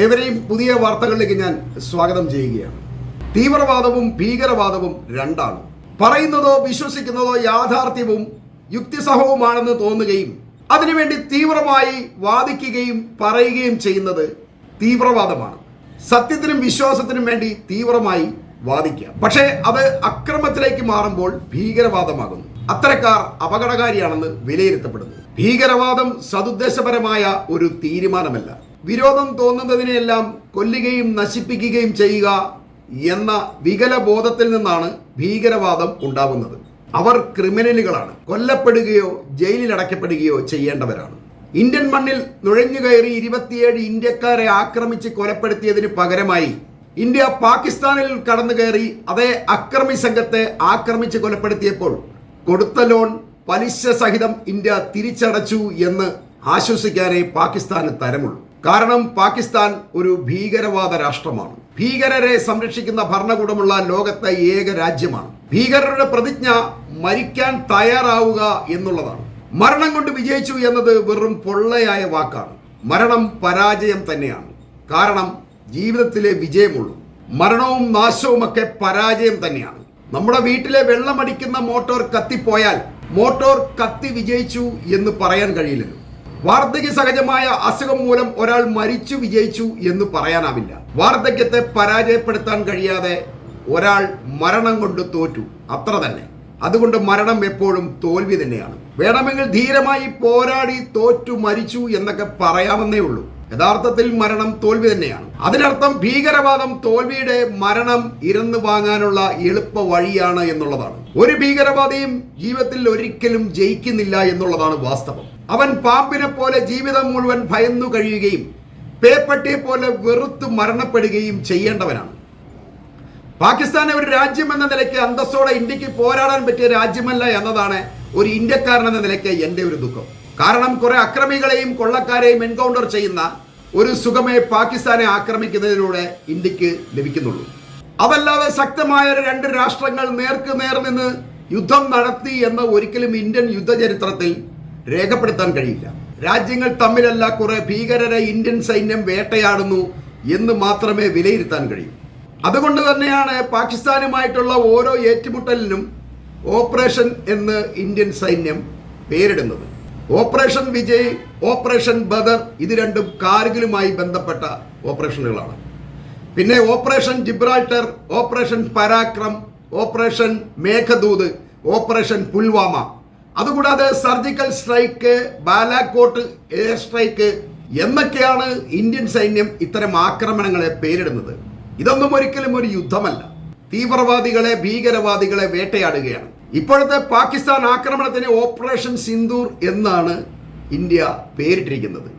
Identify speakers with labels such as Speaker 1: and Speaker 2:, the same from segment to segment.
Speaker 1: ഏവരെയും പുതിയ വാർത്തകളിലേക്ക് ഞാൻ സ്വാഗതം ചെയ്യുകയാണ്. തീവ്രവാദവും ഭീകരവാദവും രണ്ടാണ്. പറയുന്നതോ വിശ്വസിക്കുന്നതോ യാഥാർത്ഥ്യവും യുക്തിസഹവുമാണെന്ന് തോന്നുകയും അതിനുവേണ്ടി തീവ്രമായി വാദിക്കുകയും പറയുകയും ചെയ്യുന്നത് തീവ്രവാദമാണ്. സത്യത്തിനും വിശ്വാസത്തിനും വേണ്ടി തീവ്രമായി വാദിക്കാം, പക്ഷേ അത് അക്രമത്തിലേക്ക് മാറുമ്പോൾ ഭീകരവാദമാകുന്നു. അത്തരക്കാർ അപകടകാരിയാണെന്ന് വിലയിരുത്തപ്പെടുന്നു. ഭീകരവാദം സതുദ്ദേശപരമായ ഒരു തീരുമാനമല്ല. വിരോധം തോന്നുന്നതിനെയെല്ലാം കൊല്ലുകയും നശിപ്പിക്കുകയും ചെയ്യുക എന്ന വികലബോധത്തിൽ നിന്നാണ് ഭീകരവാദം ഉണ്ടാവുന്നത്. അവർ ക്രിമിനലുകളാണ്, കൊല്ലപ്പെടുകയോ ജയിലിൽ അടയ്ക്കപ്പെടുകയോ ചെയ്യേണ്ടവരാണ്. ഇന്ത്യൻ മണ്ണിൽ നുഴഞ്ഞുകയറി 27 ഇന്ത്യക്കാരെ ആക്രമിച്ച് കൊലപ്പെടുത്തിയതിന് പകരമായി ഇന്ത്യ പാകിസ്ഥാനിൽ കടന്നു കയറി അതേ അക്രമി സംഘത്തെ ആക്രമിച്ച് കൊലപ്പെടുത്തിയപ്പോൾ കൊടുത്ത ലോൺ പലിശ സഹിതം ഇന്ത്യ തിരിച്ചടച്ചു എന്ന് ആശ്വസിക്കാനേ പാകിസ്ഥാന് തരമുള്ളൂ. കാരണം പാകിസ്ഥാൻ ഒരു ഭീകരവാദ രാഷ്ട്രമാണ്. ഭീകരരെ സംരക്ഷിക്കുന്ന ഭരണകൂടമുള്ള ലോകത്തെ ഏക രാജ്യമാണ്. ഭീകരരുടെ പ്രതിജ്ഞ മരിക്കാൻ തയ്യാറാവുക എന്നുള്ളതാണ്. മരണം കൊണ്ട് വിജയിച്ചു എന്നത് വെറും പൊള്ളയായ വാക്കാണ്. മരണം പരാജയം തന്നെയാണ്. കാരണം ജീവിതത്തിലെ വിജയമുള്ളൂ. മരണവും നാശവുമൊക്കെ പരാജയം തന്നെയാണ്. നമ്മുടെ വീട്ടിലെ വെള്ളമടിക്കുന്ന മോട്ടോർ കത്തിപ്പോയാൽ മോട്ടോർ കത്തി വിജയിച്ചു എന്ന് പറയാൻ കഴിയില്ലല്ലോ. വാർദ്ധക്യ സഹജമായ അസുഖം മൂലം ഒരാൾ മരിച്ചു വിജയിച്ചു എന്ന് പറയാനാവില്ല. വാർദ്ധക്യത്തെ പരാജയപ്പെടുത്താൻ കഴിയാതെ ഒരാൾ മരണം കൊണ്ട് തോറ്റു, അത്ര തന്നെ. അതുകൊണ്ട് മരണം എപ്പോഴും തോൽവി തന്നെയാണ്. വേണമെങ്കിൽ ധീരമായി പോരാടി തോറ്റു മരിച്ചു എന്നൊക്കെ പറയാമെന്നേ ഉള്ളൂ. യഥാർത്ഥത്തിൽ മരണം തോൽവി തന്നെയാണ്. അതിനർത്ഥം ഭീകരവാദം തോൽവിയുടെ മരണം ഇരന്നു വാങ്ങാനുള്ള എളുപ്പ വഴിയാണ് എന്നുള്ളതാണ്. ഒരു ഭീകരവാദിയും ജീവിതത്തിൽ ഒരിക്കലും ജയിക്കുന്നില്ല എന്നുള്ളതാണ് വാസ്തവം. അവൻ പാമ്പിനെ പോലെ ജീവിതം മുഴുവൻ ഭയന്നു കഴിയുകയും പേപ്പട്ടിയെ പോലെ വെറുത്തു മരണപ്പെടുകയും ചെയ്യേണ്ടവനാണ്. പാകിസ്ഥാനെ ഒരു രാജ്യം എന്ന നിലയ്ക്ക് അന്തസ്സോടെ ഇന്ത്യക്ക് പോരാടാൻ പറ്റിയ രാജ്യമല്ല എന്നതാണ് ഒരു ഇന്ത്യക്കാരൻ എന്ന നിലയ്ക്ക് എൻ്റെ ഒരു ദുഃഖം. കാരണം കുറെ അക്രമികളെയും കൊള്ളക്കാരെയും എൻകൗണ്ടർ ചെയ്യുന്ന ഒരു സുഖമേ പാകിസ്ഥാനെ ആക്രമിക്കുന്നതിലൂടെ ഇന്ത്യക്ക് ലഭിക്കുന്നുള്ളൂ. അതല്ലാതെ ശക്തമായ രണ്ട് രാഷ്ട്രങ്ങൾ നേർക്ക് നേർ നിന്ന് യുദ്ധം നടത്തി എന്ന് ഒരിക്കലും ഇന്ത്യൻ യുദ്ധചരിത്രത്തിൽ രേഖപ്പെടുത്താൻ കഴിയില്ല. രാജ്യങ്ങൾ തമ്മിലല്ല, കുറെ ഭീകരരെ ഇന്ത്യൻ സൈന്യം വേട്ടയാടുന്നു എന്ന് മാത്രമേ വിലയിരുത്താൻ കഴിയൂ. അതുകൊണ്ട് തന്നെയാണ് പാകിസ്ഥാനുമായിട്ടുള്ള ഓരോ ഏറ്റുമുട്ടലിനും ഓപ്പറേഷൻ എന്ന് ഇന്ത്യൻ സൈന്യം പേരിടുന്നത്. ഓപ്പറേഷൻ വിജയ്, ഓപ്പറേഷൻ ബദർ, ഇത് രണ്ടും കാർഗിലുമായി ബന്ധപ്പെട്ട ഓപ്പറേഷനുകളാണ്. പിന്നെ operation Gibraltar, operation Parakram, operation Meghdoot, operation Pulwama, അതുകൂടാതെ surgical strike, Balakot air strike എന്നൊക്കെയാണ് ഇന്ത്യൻ സൈന്യം ഇത്തരം ആക്രമണങ്ങളെ പേരിടുന്നത്. ഇതൊന്നും ഒരിക്കലും ഒരു യുദ്ധമല്ല. തീവ്രവാദികളെ, ഭീകരവാദികളെ വേട്ടയാടുകയാണ്. ഇപ്പോഴത്തെ പാകിസ്ഥാൻ ആക്രമണത്തിന് ഓപ്പറേഷൻ സിന്ദൂർ എന്നാണ് ഇന്ത്യ പേരിട്ടിരിക്കുന്നത്.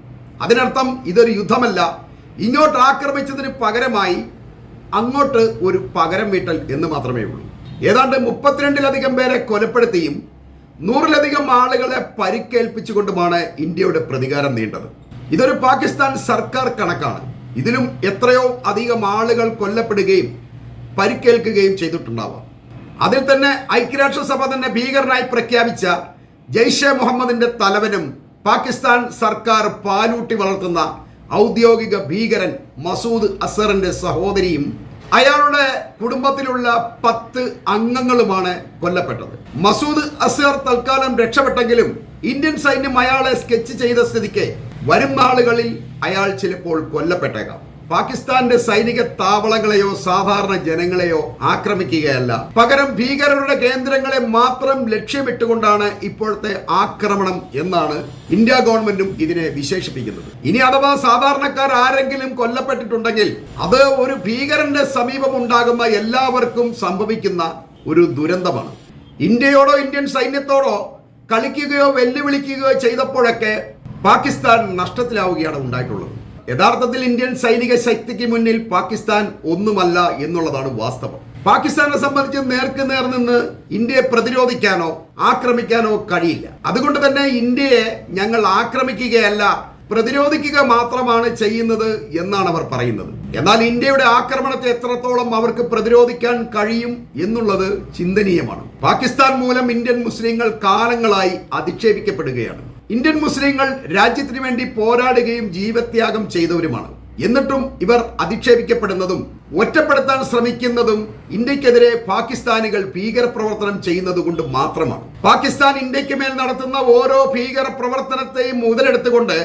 Speaker 1: അതിനർത്ഥം ഇതൊരു യുദ്ധമല്ല, ഇങ്ങോട്ട് ആക്രമിച്ചതിന് പകരമായി അങ്ങോട്ട് ഒരു പകരം വീട്ടൽ എന്ന് മാത്രമേ ഉള്ളൂ. ഏതാണ്ട് 32-ലധികം പേരെ കൊലപ്പെടുത്തിയും 100-ലധികം ആളുകളെ പരിക്കേൽപ്പിച്ചുകൊണ്ടുമാണ് ഇന്ത്യയുടെ പ്രതികാരം നീണ്ടത്. ഇതൊരു പാകിസ്ഥാൻ സർക്കാർ കണക്കാണ്. ഇതിലും എത്രയോ അധികം ആളുകൾ കൊല്ലപ്പെടുകയും പരിക്കേൽക്കുകയും ചെയ്തിട്ടുണ്ടാവാം. അതിൽ തന്നെ ഐക്യരാഷ്ട്രസഭ തന്നെ ഭീകരനായി പ്രഖ്യാപിച്ച ജയ്ഷെ മുഹമ്മദിന്റെ തലവനും പാകിസ്ഥാൻ സർക്കാർ പാലൂട്ടി വളർത്തുന്ന ഔദ്യോഗിക ഭീകരൻ മസൂദ് അസറിന്റെ സഹോദരിയും അയാളുടെ കുടുംബത്തിലുള്ള 10 അംഗങ്ങളുമാണ് കൊല്ലപ്പെട്ടത്. മസൂദ് അസർ തൽക്കാലം രക്ഷപ്പെട്ടെങ്കിലും ഇന്ത്യൻ സൈന്യം അയാളെ സ്കെച്ച് ചെയ്ത സ്ഥിതിക്ക് വരും നാളുകളിൽ അയാൾ ചിലപ്പോൾ കൊല്ലപ്പെട്ടേക്കാം. പാകിസ്ഥാന്റെ സൈനിക താവളങ്ങളെയോ സാധാരണ ജനങ്ങളെയോ ആക്രമിക്കുകയല്ല, പകരം ഭീകരരുടെ കേന്ദ്രങ്ങളെ മാത്രം ലക്ഷ്യമിട്ടുകൊണ്ടാണ് ഇപ്പോഴത്തെ ആക്രമണം എന്നാണ് ഇന്ത്യ ഗവൺമെന്റും ഇതിനെ വിശേഷിപ്പിക്കുന്നത്. ഇനി അഥവാ സാധാരണക്കാർ ആരെങ്കിലും കൊല്ലപ്പെട്ടിട്ടുണ്ടെങ്കിൽ അത് ഒരു ഭീകരന്റെ സമീപം ഉണ്ടാകുന്ന എല്ലാവർക്കും സംഭവിക്കുന്ന ഒരു ദുരന്തമാണ്. ഇന്ത്യയോടോ ഇന്ത്യൻ സൈന്യത്തോടോ കളിക്കുകയോ വെല്ലുവിളിക്കുകയോ ചെയ്തപ്പോഴൊക്കെ പാകിസ്ഥാൻ നഷ്ടത്തിലാവുകയാണ് ഉണ്ടായിട്ടുള്ളത്. യഥാർത്ഥത്തിൽ ഇന്ത്യൻ സൈനിക ശക്തിക്ക് മുന്നിൽ പാകിസ്ഥാൻ ഒന്നുമല്ല എന്നുള്ളതാണ് വാസ്തവം. പാകിസ്ഥാനെ സംബന്ധിച്ച് നേർക്ക് നേർ നിന്ന് ഇന്ത്യയെ പ്രതിരോധിക്കാനോ ആക്രമിക്കാനോ കഴിയില്ല. അതുകൊണ്ട് തന്നെ ഇന്ത്യയെ ഞങ്ങൾ ആക്രമിക്കുകയല്ല, പ്രതിരോധിക്കുക മാത്രമാണ് ചെയ്യുന്നത് എന്നാണ് അവർ പറയുന്നത്. എന്നാൽ ഇന്ത്യയുടെ ആക്രമണത്തെ എത്രത്തോളം അവർക്ക് പ്രതിരോധിക്കാൻ കഴിയും എന്നുള്ളത് ചിന്തനീയമാണ്. പാകിസ്ഥാൻ മൂലം ഇന്ത്യൻ മുസ്ലിങ്ങൾ കാലങ്ങളായി അധിക്ഷേപിക്കപ്പെടുകയാണ്. ഇന്ത്യൻ മുസ്ലിങ്ങൾ രാജ്യത്തിന് വേണ്ടി പോരാടുകയും ജീവത്യാഗം ചെയ്തവരുമാണ്. എന്നിട്ടും ഇവർ അധിക്ഷേപിക്കപ്പെടുന്നതും ഒറ്റപ്പെടുത്താൻ ശ്രമിക്കുന്നതും ഇന്ത്യക്കെതിരെ പാകിസ്ഥാനികൾ ഭീകരപ്രവർത്തനം ചെയ്യുന്നത് കൊണ്ട് മാത്രമാണ്. പാകിസ്ഥാൻ ഇന്ത്യക്ക് മേൽ നടത്തുന്ന ഓരോ ഭീകര പ്രവർത്തനത്തെയും മുതലെടുത്തുകൊണ്ട്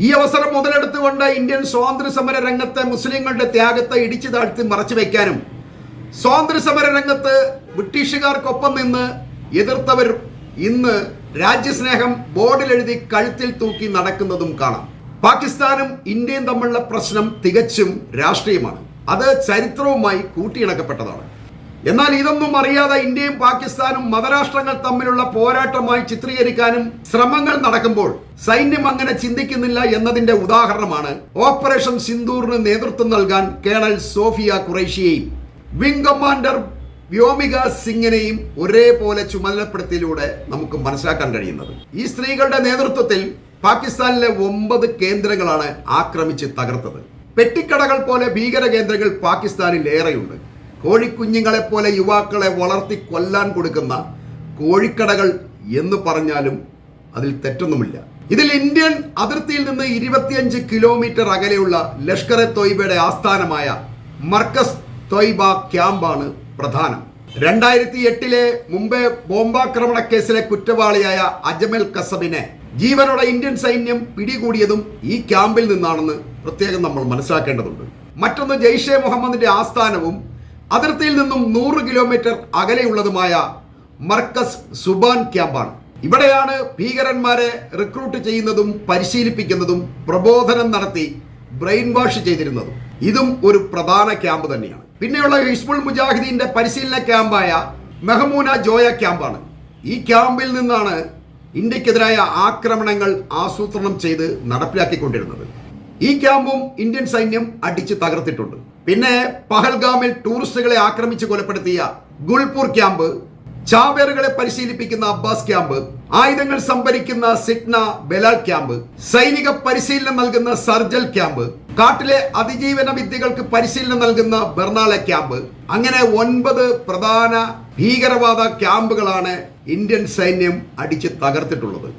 Speaker 1: ഈ അവസരം മുതലെടുത്തുകൊണ്ട് ഇന്ത്യൻ സ്വാതന്ത്ര്യ സമര രംഗത്തെ മുസ്ലിങ്ങളുടെ ത്യാഗത്തെ ഇടിച്ചു താഴ്ത്തി മറച്ചു വയ്ക്കാനും സ്വാതന്ത്ര്യ സമര രംഗത്ത് ബ്രിട്ടീഷുകാർക്കൊപ്പം നിന്ന് എതിർത്തവർ ഇന്ന് രാജ്യസ്നേഹം ബോർഡിലെഴുതി കഴുത്തിൽ തൂക്കി നടക്കുന്നതും കാണാം. പാകിസ്ഥാനും ഇന്ത്യയും തമ്മിലുള്ള പ്രശ്നം തികച്ചും രാഷ്ട്രീയമാണ്. അത് ചരിത്രവുമായി കൂട്ടിയിണക്കപ്പെട്ടതാണ്. എന്നാൽ ഇതൊന്നും അറിയാതെ ഇന്ത്യയും പാകിസ്ഥാനും മതരാഷ്ട്രങ്ങൾ തമ്മിലുള്ള പോരാട്ടമായി ചിത്രീകരിക്കാനും ശ്രമങ്ങൾ നടക്കുമ്പോൾ സൈന്യം അങ്ങനെ ചിന്തിക്കുന്നില്ല എന്നതിന്റെ ഉദാഹരണമാണ് ഓപ്പറേഷൻ സിന്ദൂറിന് നേതൃത്വം നൽകാൻ കേണൽ സോഫിയ ഖുറൈഷിയെയും വിംഗ് കമാൻഡർ വ്യോമിക സിംഗിനെയും ഒരേപോലെ ചുമതലപ്പെടുത്തിയിലൂടെ നമുക്ക് മനസ്സിലാക്കാൻ കഴിയുന്നത്. ഈ സ്ത്രീകളുടെ നേതൃത്വത്തിൽ പാകിസ്ഥാനിലെ 9 കേന്ദ്രങ്ങളാണ് ആക്രമിച്ച് തകർത്തത്. പെട്ടിക്കടകൾ പോലെ ഭീകര കേന്ദ്രങ്ങൾ പാകിസ്ഥാനിൽ ഏറെയുണ്ട്. കോഴിക്കുഞ്ഞുങ്ങളെ പോലെ യുവാക്കളെ വളർത്തി കൊല്ലാൻ കൊടുക്കുന്ന കോഴിക്കടകൾ എന്ന് പറഞ്ഞാലും അതിൽ തെറ്റൊന്നുമില്ല. ഇതിൽ ഇന്ത്യൻ അതിർത്തിയിൽ നിന്ന് 25 കിലോമീറ്റർ അകലെയുള്ള ലഷ്കർ എ തോയ്ബയുടെ ആസ്ഥാനമായ മർക്കസ് തോയ്ബ ക്യാമ്പാണ് പ്രധാനം. 2008 മുംബൈ ബോംബാക്രമണ കേസിലെ കുറ്റവാളിയായ അജ്മൽ കസബിനെ ജീവനോടെ ഇന്ത്യൻ സൈന്യം പിടികൂടിയതും ഈ ക്യാമ്പിൽ നിന്നാണെന്ന് പ്രത്യേകം നമ്മൾ മനസ്സിലാക്കേണ്ടതുണ്ട്. മറ്റൊന്ന് ജെയ്ഷെ മുഹമ്മദിന്റെ ആസ്ഥാനവും അതിർത്തിയിൽ നിന്നും 100 കിലോമീറ്റർ അകലെയുള്ളതുമായ മർക്കസ് സുബാൻ ക്യാമ്പാണ്. ഇവിടെയാണ് ഭീകരന്മാരെ റിക്രൂട്ട് ചെയ്യുന്നതും പരിശീലിപ്പിക്കുന്നതും പ്രബോധനം നടത്തി ബ്രെയിൻ വാഷ് ചെയ്തിരുന്നതും. ഇതും ഒരു പ്രധാന ക്യാമ്പ് തന്നെയാണ്. പിന്നെയുള്ള ഹിസ്ബുൾ മുജാഹിദീന്റെ പരിശീലന ക്യാമ്പായ മെഹമൂന ജോയ ക്യാമ്പാണ്. ഈ ക്യാമ്പിൽ നിന്നാണ് ഇന്ത്യക്കെതിരായ ആക്രമണങ്ങൾ ആസൂത്രണം ചെയ്ത് നടപ്പിലാക്കിക്കൊണ്ടിരുന്നത്. ഈ ക്യാമ്പും ഇന്ത്യൻ സൈന്യം അടിച്ച് തകർത്തിട്ടുണ്ട്. പിന്നെ പഹൽഗാമിൽ ടൂറിസ്റ്റുകളെ ആക്രമിച്ച് കൊലപ്പെടുത്തിയ ഗുൽപൂർ ക്യാമ്പ്, ചാവേറുകളെ പരിശീലിപ്പിക്കുന്ന അബ്ബാസ് ക്യാമ്പ്, ആയുധങ്ങൾ സംഭരിക്കുന്ന സിഗ്ന ബെലാൽ ക്യാമ്പ്, സൈനിക പരിശീലനം നൽകുന്ന സർജൽ ക്യാമ്പ്, കാട്ടിലെ അതിജീവന വിദ്യകൾക്ക് പരിശീലനം നൽകുന്ന ബെർണാലെ ക്യാമ്പ്, അങ്ങനെ 9 പ്രധാന ഭീകരവാദ ക്യാമ്പുകളാണ് ഇന്ത്യൻ സൈന്യം അടിച്ച് തകർത്തിട്ടുള്ളത്.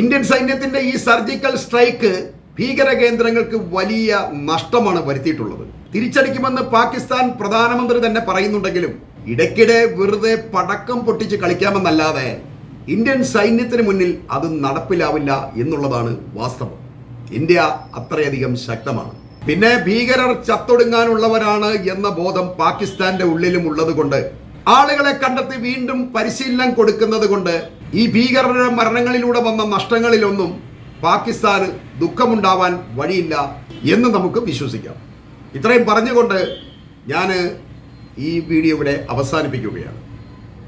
Speaker 1: ഇന്ത്യൻ സൈന്യത്തിന്റെ ഈ സർജിക്കൽ സ്ട്രൈക്ക് ഭീകര കേന്ദ്രങ്ങൾക്ക് വലിയ നഷ്ടമാണ് വരുത്തിയിട്ടുള്ളത്. തിരിച്ചടിക്കുമെന്ന് പാകിസ്ഥാൻ പ്രധാനമന്ത്രി തന്നെ പറയുന്നുണ്ടെങ്കിലും ഇടയ്ക്കിടെ വെറുതെ പടക്കം പൊട്ടിച്ച് കളിക്കാമെന്നല്ലാതെ ഇന്ത്യൻ സൈന്യത്തിന് മുന്നിൽ അത് നടപ്പിലാവില്ല എന്നുള്ളതാണ് വാസ്തവം. ഇന്ത്യ അത്രയധികം ശക്തമാണ്. പിന്നെ ഭീകരർ ചത്തൊടുങ്ങാനുള്ളവരാണ് എന്ന ബോധം പാകിസ്ഥാന്റെ ഉള്ളിലും ഉള്ളത് കൊണ്ട് ആളുകളെ കണ്ടെത്തി വീണ്ടും പരിശീലനം കൊടുക്കുന്നത് കൊണ്ട് ഈ ഭീകരരുടെ മരണങ്ങളിലൂടെ വന്ന നഷ്ടങ്ങളിലൊന്നും പാകിസ്ഥാന് ദുഃഖമുണ്ടാവാൻ വഴിയില്ല എന്ന് നമുക്ക് വിശ്വസിക്കാം. ഇത്രയും പറഞ്ഞുകൊണ്ട് ഞാൻ ഈ വീഡിയോ ഇവിടെ അവസാനിപ്പിക്കുകയാണ്.